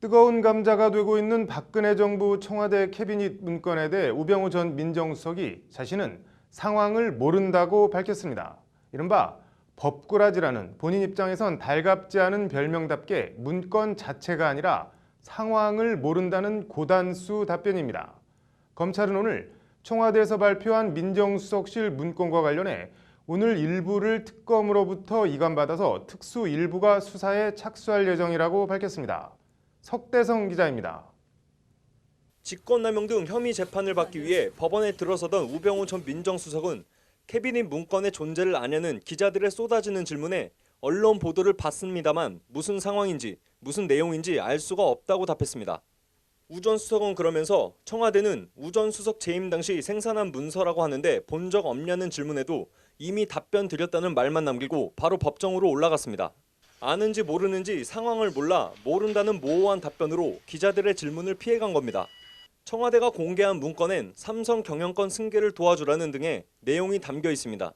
뜨거운 감자가 되고 있는 박근혜 정부 청와대 캐비닛 문건에 대해 우병우 전 민정수석이 자신은 상황을 모른다고 밝혔습니다. 이른바 법꾸라지라는 본인 입장에선 달갑지 않은 별명답게 문건 자체가 아니라 상황을 모른다는 고단수 답변입니다. 검찰은 오늘 청와대에서 발표한 민정수석실 문건과 관련해 오늘 일부를 특검으로부터 이관받아서 특수 일부가 수사에 착수할 예정이라고 밝혔습니다. 석대성 기자입니다. 직권남용 등 혐의 재판을 받기 위해 법원에 들어서던 우병우 전 민정수석은 캐비닛 문건의 존재를 아냐는 기자들의 쏟아지는 질문에 언론 보도를 봤습니다만 무슨 상황인지 무슨 내용인지 알 수가 없다고 답했습니다. 우 전 수석은 그러면서 청와대는 우 전 수석 재임 당시 생산한 문서라고 하는데 본 적 없냐는 질문에도 이미 답변 드렸다는 말만 남기고 바로 법정으로 올라갔습니다. 아는지 모르는지 상황을 몰라 모른다는 모호한 답변으로 기자들의 질문을 피해간 겁니다. 청와대가 공개한 문건엔 삼성 경영권 승계를 도와주라는 등의 내용이 담겨 있습니다.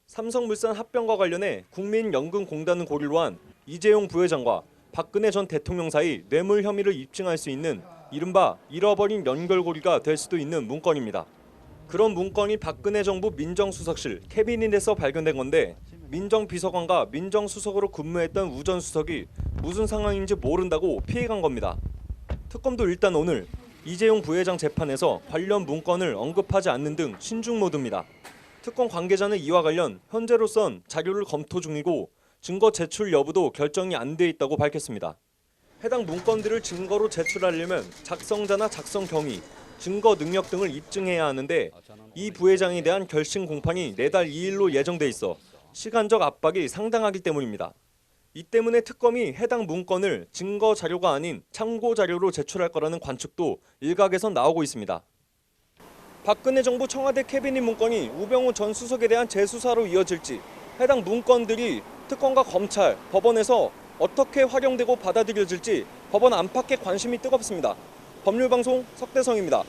삼성물산 합병과 관련해 국민연금공단은 고리로 한 이재용 부회장과 박근혜 전 대통령 사이 뇌물 혐의를 입증할 수 있는 이른바 잃어버린 연결고리가 될 수도 있는 문건입니다. 그런 문건이 박근혜 정부 민정수석실 캐비닛에서 발견된 건데 민정비서관과 민정수석으로 근무했던 우 전 수석이 무슨 상황인지 모른다고 피해간 겁니다. 특검도 일단 오늘 이재용 부회장 재판에서 관련 문건을 언급하지 않는 등 신중 모드입니다. 특검 관계자는 이와 관련 현재로선 자료를 검토 중이고 증거 제출 여부도 결정이 안 돼 있다고 밝혔습니다. 해당 문건들을 증거로 제출하려면 작성자나 작성 경위, 증거 능력 등을 입증해야 하는데 이 부회장에 대한 결심 공판이 내달 2일로 예정돼 있어 시간적 압박이 상당하기 때문입니다. 이 때문에 특검이 해당 문건을 증거 자료가 아닌 참고 자료로 제출할 거라는 관측도 일각에서 나오고 있습니다. 박근혜 정부 청와대 캐비닛 문건이 우병우 전 수석에 대한 재수사로 이어질지 해당 문건들이 특검과 검찰, 법원에서 어떻게 활용되고 받아들여질지 법원 안팎의 관심이 뜨겁습니다. 법률방송 석대성입니다.